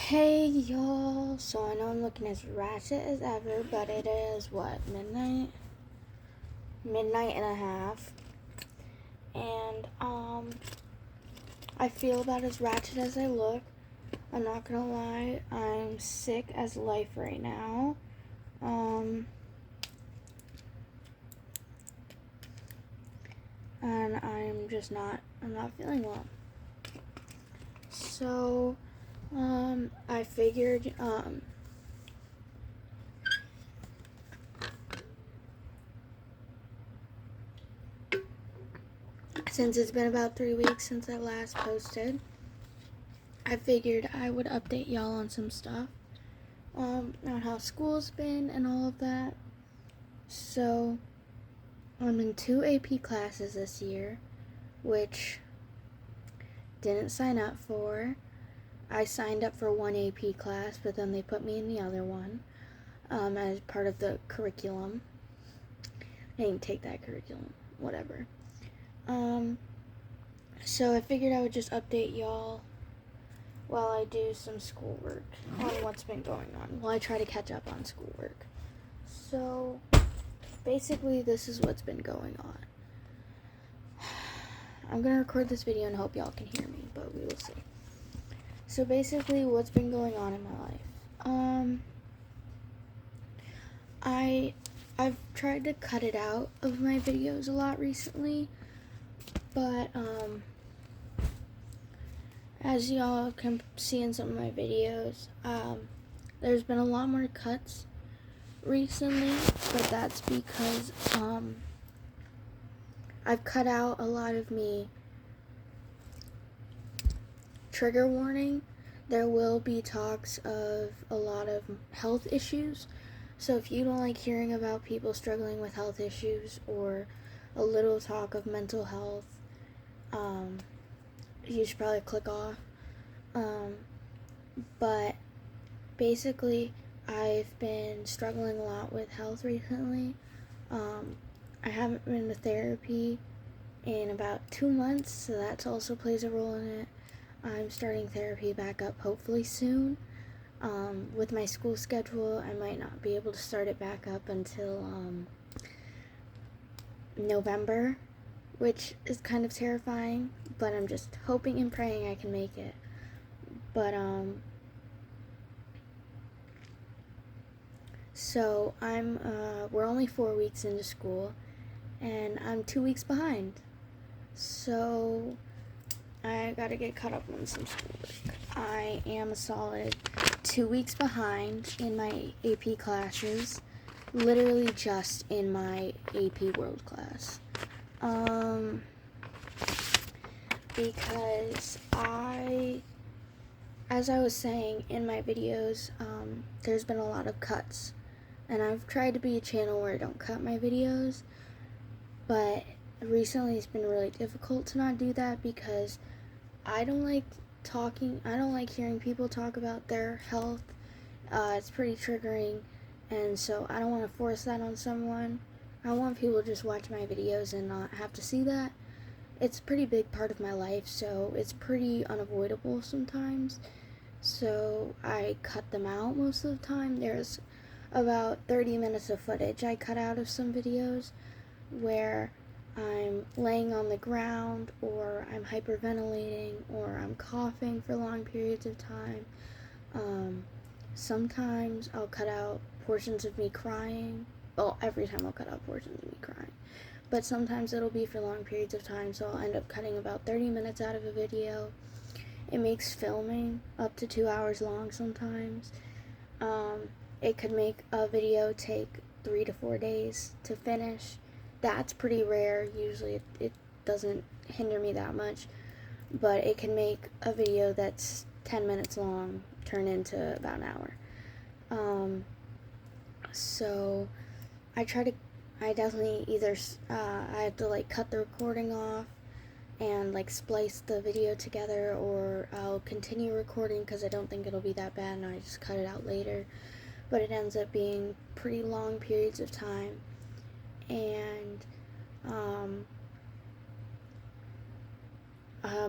Hey y'all, so I know I'm looking as ratchet as ever, but it is what, midnight? Midnight and a half. And I feel about as ratchet as I look. I'm not gonna lie, I'm sick as life right now. And I'm not feeling well. So, I figured, since it's been about 3 weeks since I last posted, I figured I would update y'all on some stuff, on how school's been and all of that. So, I'm in 2 AP classes this year, which didn't sign up for. I signed up for 1 AP class, but then they put me in the other one, as part of the curriculum. I didn't take that curriculum, whatever. So I figured I would just update y'all while I do some schoolwork on what's been going on, while I try to catch up on schoolwork. So, basically, this is what's been going on. I'm gonna record this video and hope y'all can hear me, but we will see. So basically, what's been going on in my life? I've tried to cut it out of my videos a lot recently, but as y'all can see in some of my videos, there's been a lot more cuts recently, but that's because I've cut out a lot of me. Trigger warning, there will be talks of a lot of health issues. So if you don't like hearing about people struggling with health issues or a little talk of mental health, you should probably click off. But basically, I've been struggling a lot with health recently. I haven't been to therapy in about 2 months, so that also plays a role in it. I'm starting therapy back up hopefully soon. With my school schedule, I might not be able to start it back up until November, which is kind of terrifying, but I'm just hoping and praying I can make it. But so we're only 4 weeks into school, and I'm 2 weeks behind. So I gotta get caught up on some schoolwork. I am a solid 2 weeks behind in my AP classes, literally just in my AP World class. Because as I was saying in my videos, there's been a lot of cuts, and I've tried to be a channel where I don't cut my videos, but recently it's been really difficult to not do that because I don't like hearing people talk about their health. It's pretty triggering, and so I don't want to force that on someone. I want people to just watch my videos and not have to see that. It's a pretty big part of my life, so it's pretty unavoidable sometimes. So I cut them out most of the time. There's about 30 minutes of footage I cut out of some videos where I'm laying on the ground, or I'm hyperventilating, or I'm coughing for long periods of time. Sometimes I'll cut out portions of me crying. Well, every time I'll cut out portions of me crying. But sometimes it'll be for long periods of time, so I'll end up cutting about 30 minutes out of a video. It makes filming up to 2 hours long sometimes. It could make a video take 3 to 4 days to finish. That's pretty rare. Usually it doesn't hinder me that much, but it can make a video that's 10 minutes long turn into about an hour. So I definitely either I have to like cut the recording off and like splice the video together, or I'll continue recording because I don't think it'll be that bad and I just cut it out later. But it ends up being pretty long periods of time, and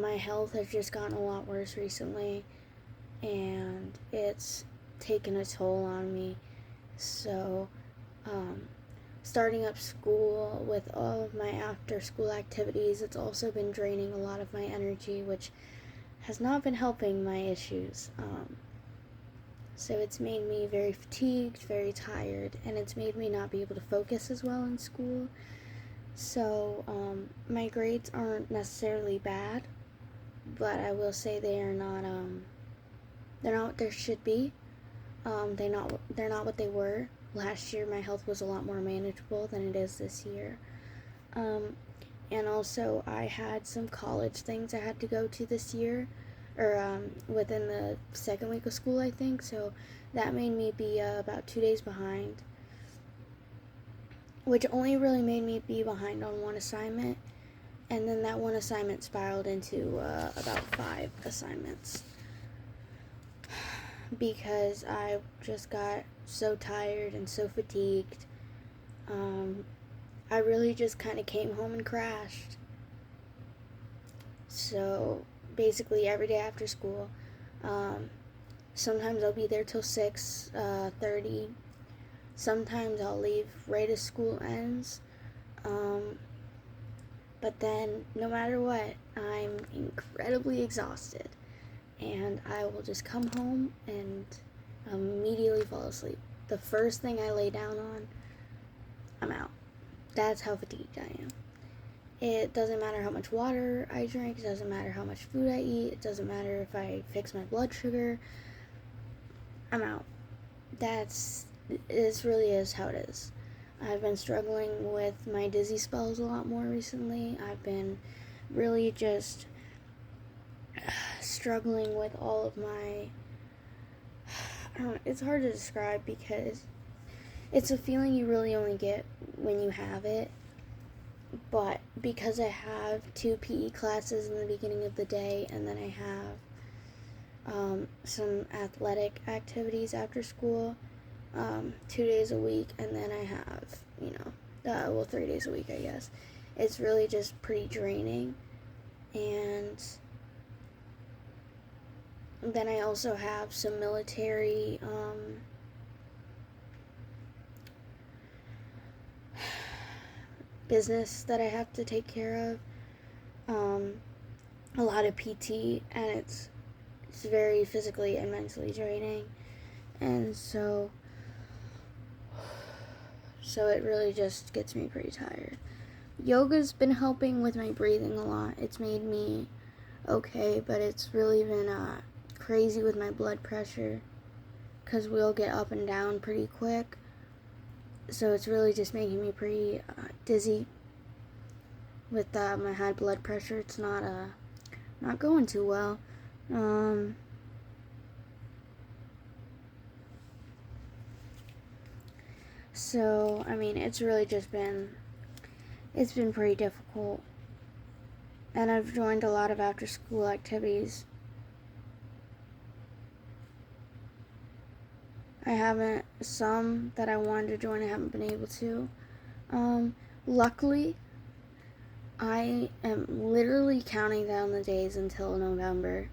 my health has just gotten a lot worse recently, and it's taken a toll on me. So, starting up school with all of my after school activities, it's also been draining a lot of my energy, which has not been helping my issues. So it's made me very fatigued, very tired, and it's made me not be able to focus as well in school. So my grades aren't necessarily bad, but I will say they're not what there should be. They're not what they were. Last year my health was a lot more manageable than it is this year. And also I had some college things I had to go to this year, or within the second week of school, I think. So that made me be about 2 days behind, which only really made me be behind on one assignment, and then that one assignment spiraled into about 5 assignments because I just got so tired and so fatigued. I really just kind of came home and crashed. So basically every day after school, sometimes I'll be there till 6:30. Sometimes I'll leave right as school ends. But then, no matter what, I'm incredibly exhausted. And I will just come home and immediately fall asleep. The first thing I lay down on, I'm out. That's how fatigued I am. It doesn't matter how much water I drink. It doesn't matter how much food I eat. It doesn't matter if I fix my blood sugar. I'm out. This really is how it is. I've been struggling with my dizzy spells a lot more recently. I've been really just struggling with all of my, I don't know, it's hard to describe because it's a feeling you really only get when you have it. But because I have 2 PE classes in the beginning of the day, and then I have some athletic activities after school, 2 days a week, and then I have, 3 days a week, I guess. It's really just pretty draining. And then I also have some military, business that I have to take care of, a lot of PT, and it's very physically and mentally draining, and so it really just gets me pretty tired. Yoga's been helping with my breathing a lot. It's made me okay, but it's really been crazy with my blood pressure, because we'll get up and down pretty quick. So it's really just making me pretty dizzy with my high blood pressure. It's not going too well. So I mean, it's really just been pretty difficult. And I've joined a lot of after school activities. Some that I wanted to join, I haven't been able to. Luckily, I am literally counting down the days until November.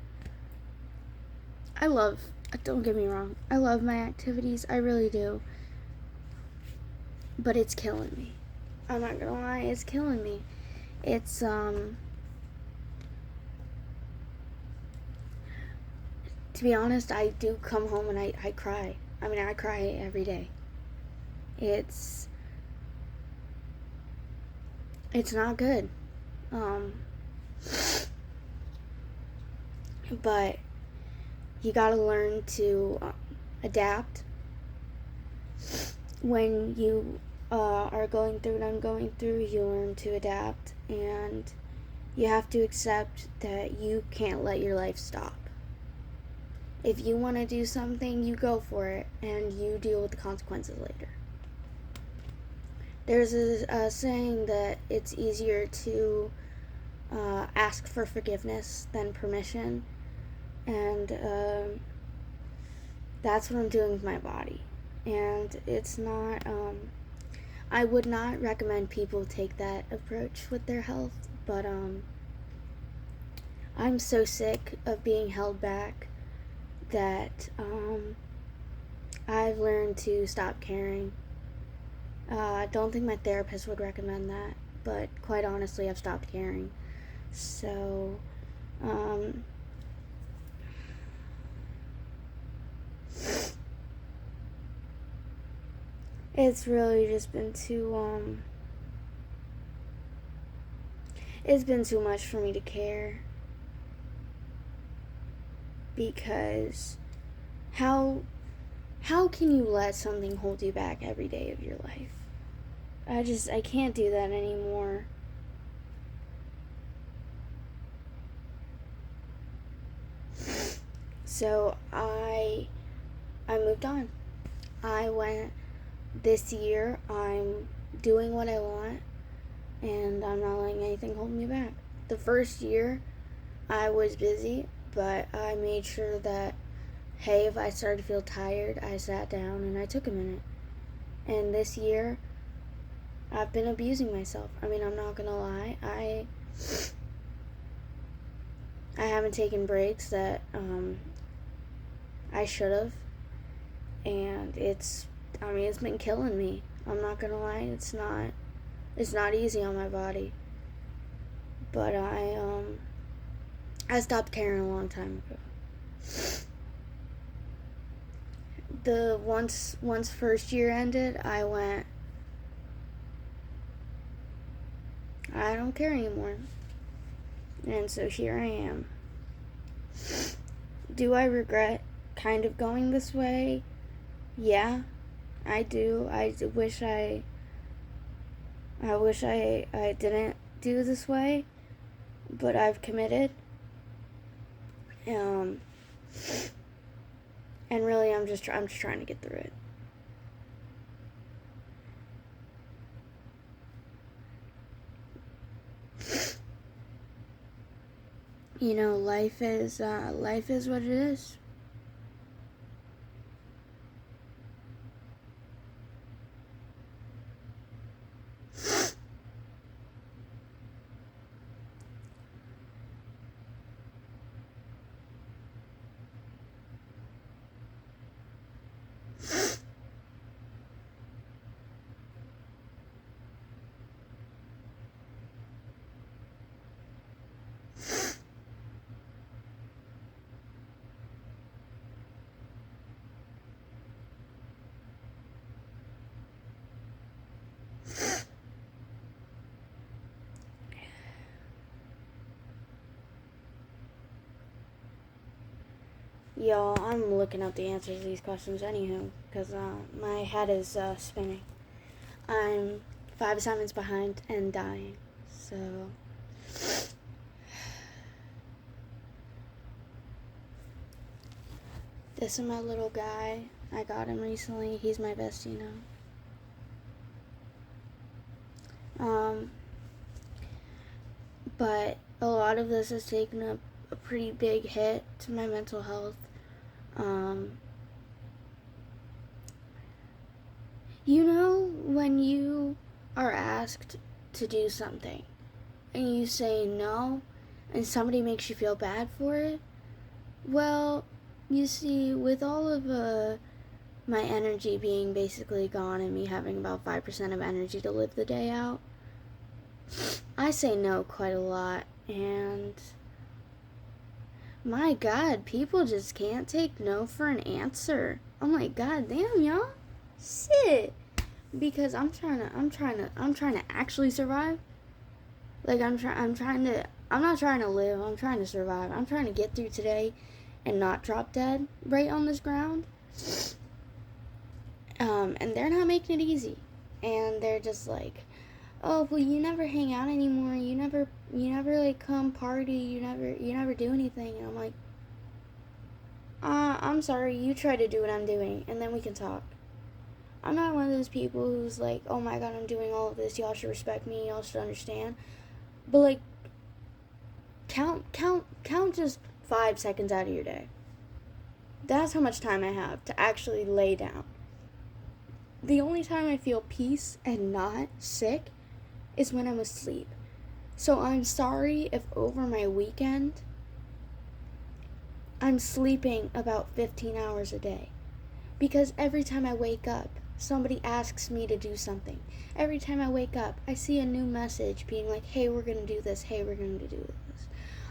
Don't get me wrong, I love my activities, I really do. But it's killing me. I'm not gonna lie, it's killing me. It's, to be honest, I do come home and I cry. I mean, I cry every day. It's not good. But you gotta learn to adapt when you are going through what I'm going through. You learn to adapt, and you have to accept that you can't let your life stop. If you want to do something, you go for it, and you deal with the consequences later. There's a saying that it's easier to ask for forgiveness than permission, and that's what I'm doing with my body. And it's not, I would not recommend people take that approach with their health, but I'm so sick of being held back that I've learned to stop caring. I don't think my therapist would recommend that, but quite honestly, I've stopped caring. So, it's really just been it's been too much for me to care, because how can you let something hold you back every day of your life? I can't do that anymore. So I moved on. I went this year. I'm doing what I want, and I'm not letting anything hold me back. The first year, I was busy, but I made sure that, hey, if I started to feel tired, I sat down and I took a minute. And this year, I've been abusing myself. I mean, I'm not gonna lie. I haven't taken breaks that I should have, and it's been killing me. I'm not gonna lie. It's not easy on my body. But I stopped caring a long time ago. The once first year ended, I went, I don't care anymore. And so here I am. Do I regret kind of going this way? Yeah, I do. I wish I didn't do this way, but I've committed. And really, I'm just trying to get through it. You know, life is what it is. Y'all, I'm looking up the answers to these questions anywho, because my head is spinning. I'm 5 assignments behind and dying, so... This is my little guy. I got him recently. He's my bestie now. But a lot of this has taken a pretty big hit to my mental health. You know, when you are asked to do something and you say no and somebody makes you feel bad for it? Well, you see, with all of my energy being basically gone and me having about 5% of energy to live the day out, I say no quite a lot, and my God, people just can't take no for an answer. I'm like, God damn, y'all, shit. Because I'm trying to actually survive. Like I'm not trying to live. I'm trying to survive. I'm trying to get through today, and not drop dead right on this ground. And they're not making it easy, and they're just like, oh, well, you never hang out anymore. You never like come party. You never do anything. And I'm like, I'm sorry. You try to do what I'm doing, and then we can talk. I'm not one of those people who's like, oh my God, I'm doing all of this. Y'all should respect me. Y'all should understand. But like, count just 5 seconds out of your day. That's how much time I have to actually lay down. The only time I feel peace and not sick is when I'm asleep. So I'm sorry if over my weekend I'm sleeping about 15 hours a day. Because every time I wake up, somebody asks me to do something. Every time I wake up, I see a new message being like, hey, we're going to do this. Hey, we're going to do this.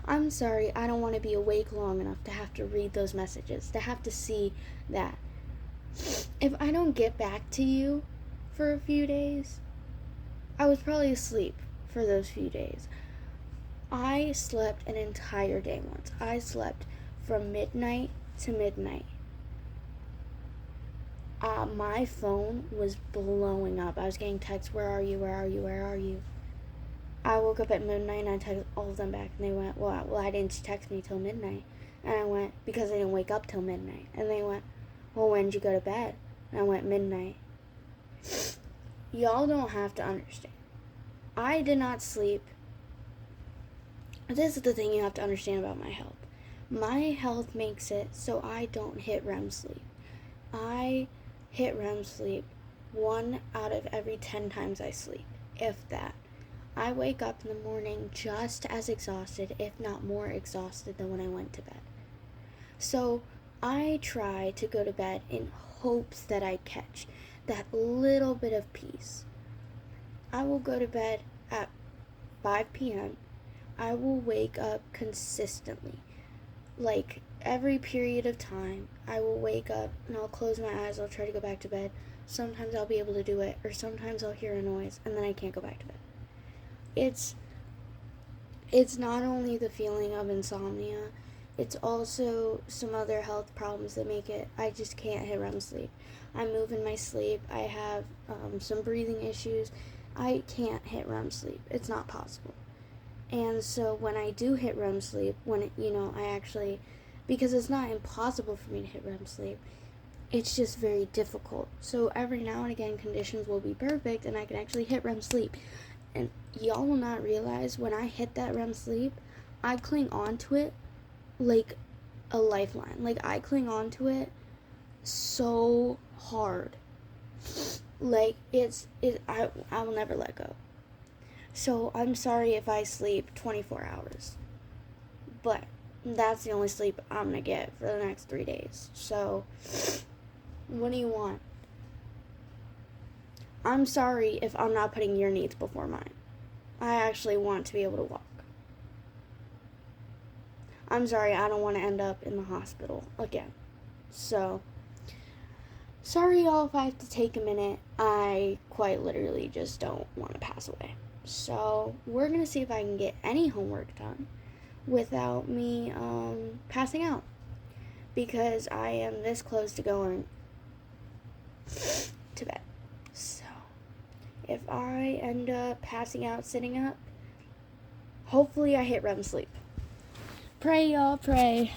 I'm sorry, I don't want to be awake long enough to have to read those messages, to have to see that. If I don't get back to you for a few days, I was probably asleep for those few days. I slept an entire day once. I slept from midnight to midnight. My phone was blowing up. I was getting texts, where are you, where are you, where are you? I woke up at midnight and I texted all of them back and they went, well, I didn't text me till midnight. And I went, because I didn't wake up till midnight. And they went, well, when did you go to bed? And I went, midnight. Y'all don't have to understand. I did not sleep. This is the thing you have to understand about my health. My health makes it so I don't hit REM sleep. I hit REM sleep 1 out of every 10 times I sleep, if that. I wake up in the morning just as exhausted, if not more exhausted than when I went to bed. So I try to go to bed in hopes that I catch that little bit of peace. I will go to bed at 5 p.m. I will wake up consistently. Like every period of time, I will wake up and I'll close my eyes, I'll try to go back to bed. Sometimes I'll be able to do it, or sometimes I'll hear a noise and then I can't go back to bed. It's not only the feeling of insomnia, it's also some other health problems that make it, I just can't hit REM sleep. I move in my sleep, I have some breathing issues, I can't hit REM sleep. It's not possible. And so when I do hit REM sleep, I actually, because it's not impossible for me to hit REM sleep, it's just very difficult. So every now and again, conditions will be perfect and I can actually hit REM sleep. And y'all will not realize when I hit that REM sleep, I cling on to it like a lifeline. Like I cling on to it so hard. Like I will never let go. So I'm sorry if I sleep 24 hours. But that's the only sleep I'm going to get for the next 3 days. So what do you want? I'm sorry if I'm not putting your needs before mine. I actually want to be able to walk. I'm sorry, I don't want to end up in the hospital again. So, sorry y'all if I have to take a minute. I quite literally just don't want to pass away. So, we're going to see if I can get any homework done without me passing out. Because I am this close to going to bed. So, if I end up passing out sitting up, hopefully I hit REM sleep. Pray, y'all, pray.